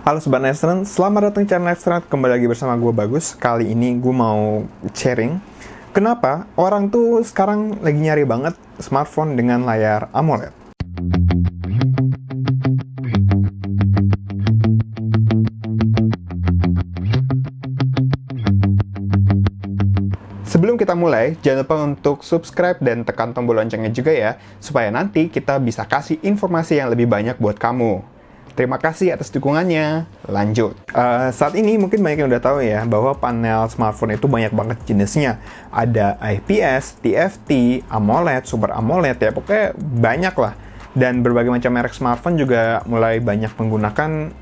Halo Sobat Nestran, selamat datang di channel Nestran. Kembali lagi bersama gue Bagus. Kali ini gue mau sharing kenapa orang tuh sekarang lagi nyari banget smartphone dengan layar AMOLED. Sebelum kita mulai, jangan lupa untuk subscribe dan tekan tombol loncengnya juga ya, supaya nanti kita bisa kasih informasi yang lebih banyak buat kamu. Terima kasih atas dukungannya. Lanjut. Saat ini mungkin banyak yang udah tahu ya bahwa panel smartphone itu banyak banget jenisnya. Ada IPS, TFT, AMOLED, Super AMOLED ya, pokoknya banyak lah. Dan berbagai macam merek smartphone juga mulai banyak menggunakan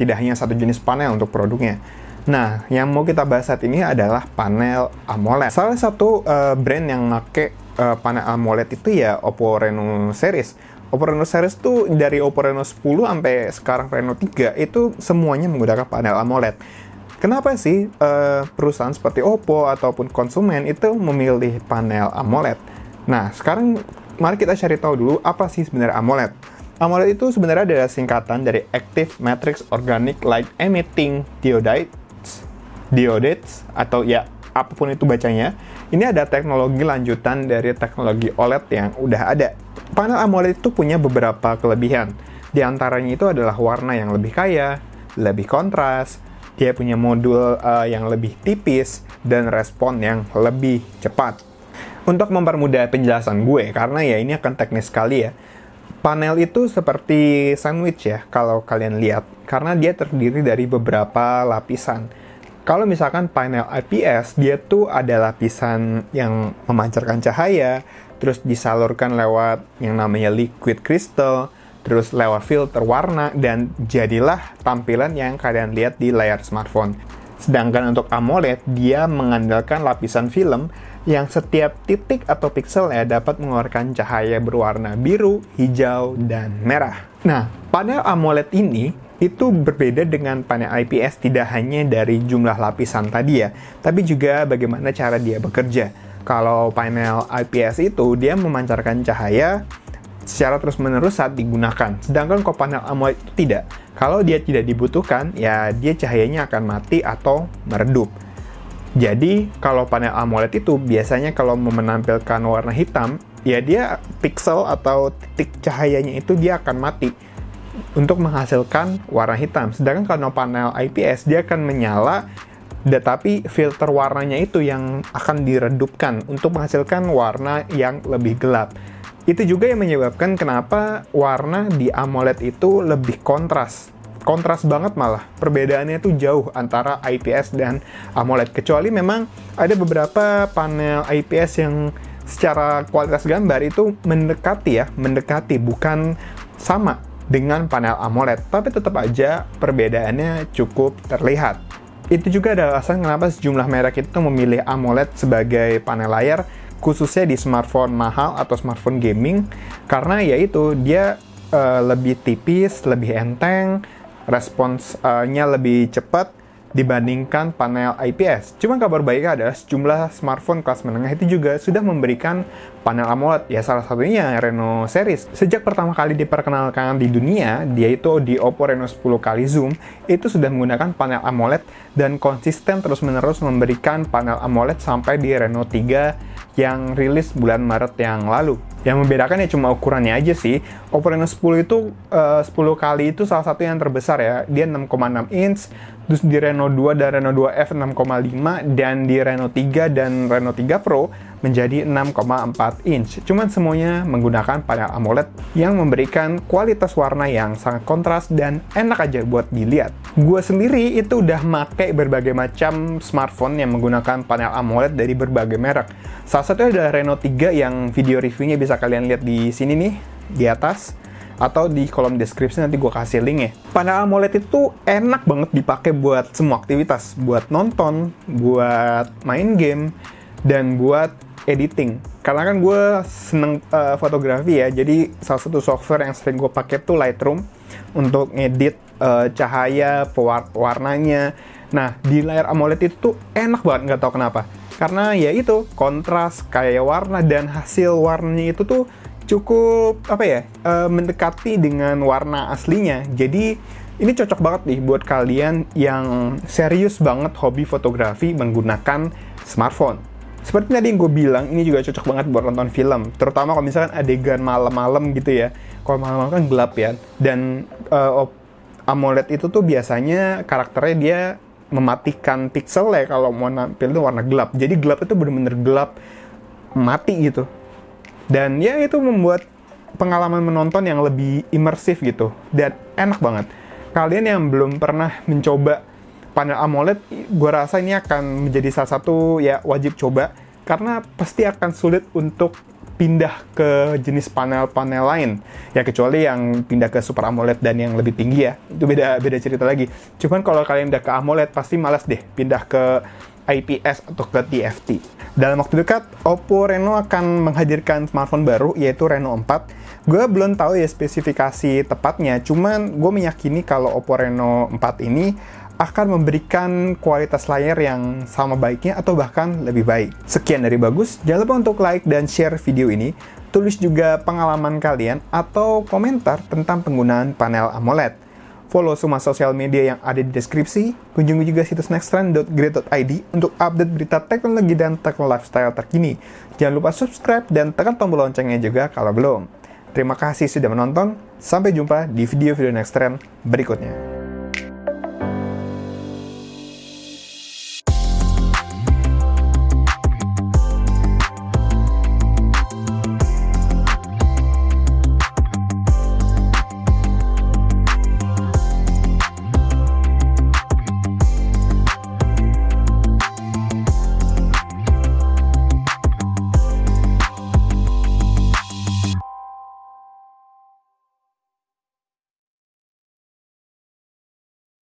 tidak hanya satu jenis panel untuk produknya. Nah, yang mau kita bahas saat ini adalah panel AMOLED. Salah satu brand yang pakai panel AMOLED itu ya Oppo Reno series. Oppo Reno series tuh dari Oppo Reno 10 sampai sekarang Reno 3 itu semuanya menggunakan panel AMOLED. Kenapa sih perusahaan seperti Oppo ataupun konsumen itu memilih panel AMOLED? Nah, sekarang mari kita cari tahu dulu apa sih sebenarnya AMOLED. AMOLED itu sebenarnya adalah singkatan dari Active Matrix Organic Light Emitting Diodes atau ya apapun itu bacanya. Ini ada teknologi lanjutan dari teknologi OLED yang udah ada. Panel AMOLED itu punya beberapa kelebihan. Di antaranya itu adalah warna yang lebih kaya, lebih kontras, dia punya modul yang lebih tipis, dan respon yang lebih cepat. Untuk mempermudah penjelasan gue, karena ya ini akan teknis sekali ya, panel itu seperti sandwich ya, kalau kalian lihat, karena dia terdiri dari beberapa lapisan. Kalau misalkan panel IPS, dia tuh ada lapisan yang memancarkan cahaya, terus disalurkan lewat yang namanya liquid crystal, terus lewat filter warna, dan jadilah tampilan yang kalian lihat di layar smartphone. Sedangkan untuk AMOLED, dia mengandalkan lapisan film yang setiap titik atau pixel ya dapat mengeluarkan cahaya berwarna biru, hijau, dan merah. Nah, panel AMOLED ini itu berbeda dengan panel IPS tidak hanya dari jumlah lapisan tadi ya, tapi juga bagaimana cara dia bekerja. Kalau panel IPS itu dia memancarkan cahaya secara terus-menerus saat digunakan. Sedangkan kalau panel AMOLED itu tidak. Kalau dia tidak dibutuhkan, ya dia cahayanya akan mati atau meredup. Jadi, kalau panel AMOLED itu biasanya kalau mau menampilkan warna hitam, ya dia pixel atau titik cahayanya itu dia akan mati untuk menghasilkan warna hitam. Sedangkan kalau panel IPS dia akan menyala, tetapi filter warnanya itu yang akan diredupkan untuk menghasilkan warna yang lebih gelap. Itu juga yang menyebabkan kenapa warna di AMOLED itu lebih kontras. Kontras banget malah. Perbedaannya itu jauh antara IPS dan AMOLED. Kecuali memang ada beberapa panel IPS yang secara kualitas gambar itu mendekati bukan sama dengan panel AMOLED. Tapi tetap aja perbedaannya cukup terlihat. Itu juga ada alasan kenapa sejumlah merek itu memilih AMOLED sebagai panel layar, khususnya di smartphone mahal atau smartphone gaming, karena yaitu dia lebih tipis, lebih enteng, responsnya lebih cepat dibandingkan panel IPS. Cuma kabar baiknya adalah sejumlah smartphone kelas menengah itu juga sudah memberikan panel AMOLED, ya salah satunya Reno series. Sejak pertama kali diperkenalkan di dunia, dia itu di Oppo Reno 10 kali zoom, itu sudah menggunakan panel AMOLED dan konsisten terus-menerus memberikan panel AMOLED sampai di Reno 3 yang rilis bulan Maret yang lalu. Yang membedakan ya cuma ukurannya aja sih. Oppo Reno 10 itu 10 kali itu salah satu yang terbesar ya. Dia 6,6 inch, terus di Reno 2 dan Reno 2F 6,5, dan di Reno 3 dan Reno 3 Pro menjadi 6,4 inch. Cuman semuanya menggunakan panel AMOLED yang memberikan kualitas warna yang sangat kontras dan enak aja buat dilihat. Gue sendiri itu udah pakai berbagai macam smartphone yang menggunakan panel AMOLED dari berbagai merek. Salah satunya adalah Reno 3 yang video reviewnya bisa kalian lihat di sini nih, di atas, atau di kolom deskripsi nanti gue kasih link ya. Panel AMOLED itu enak banget dipakai buat semua aktivitas, buat nonton, buat main game, dan buat editing. Karena kan gue seneng fotografi ya, jadi salah satu software yang sering gue pakai tuh Lightroom untuk ngedit cahaya, warnanya. Nah, di layar AMOLED itu tuh enak banget, nggak tahu kenapa. Karena ya itu, kontras, kayak warna, dan hasil warnanya itu tuh cukup mendekati dengan warna aslinya. Jadi Ini cocok banget nih buat kalian yang serius banget hobi fotografi menggunakan smartphone. Seperti tadi yang gue bilang, ini juga cocok banget buat nonton film. Terutama kalau misalkan adegan malam-malam gitu ya. Kalau malam-malam kan gelap ya. Dan AMOLED itu tuh biasanya karakternya dia mematikan pixel ya kalau mau nampil itu warna gelap. Jadi gelap itu bener-bener gelap mati gitu. Dan ya itu membuat pengalaman menonton yang lebih imersif gitu. Dan enak banget. Kalian yang belum pernah mencoba panel AMOLED, gue rasa ini akan menjadi salah satu ya wajib coba, karena pasti akan sulit untuk pindah ke jenis panel-panel lain. Ya kecuali yang pindah ke Super AMOLED dan yang lebih tinggi ya, itu beda cerita lagi. Cuman kalau kalian udah ke AMOLED, pasti malas deh pindah ke IPS atau ke TFT. Dalam waktu dekat, Oppo Reno akan menghadirkan smartphone baru, yaitu Reno 4. Gue belum tahu ya spesifikasi tepatnya, cuman gue meyakini kalau Oppo Reno 4 ini akan memberikan kualitas layar yang sama baiknya atau bahkan lebih baik. Sekian dari Bagus, jangan lupa untuk like dan share video ini, tulis juga pengalaman kalian atau komentar tentang penggunaan panel AMOLED. Follow semua sosial media yang ada di deskripsi, kunjungi juga situs nextrend.great.id untuk update berita teknologi dan teknologi lifestyle terkini. Jangan lupa subscribe dan tekan tombol loncengnya juga kalau belum. Terima kasih sudah menonton, sampai jumpa di video-video Nextrend berikutnya.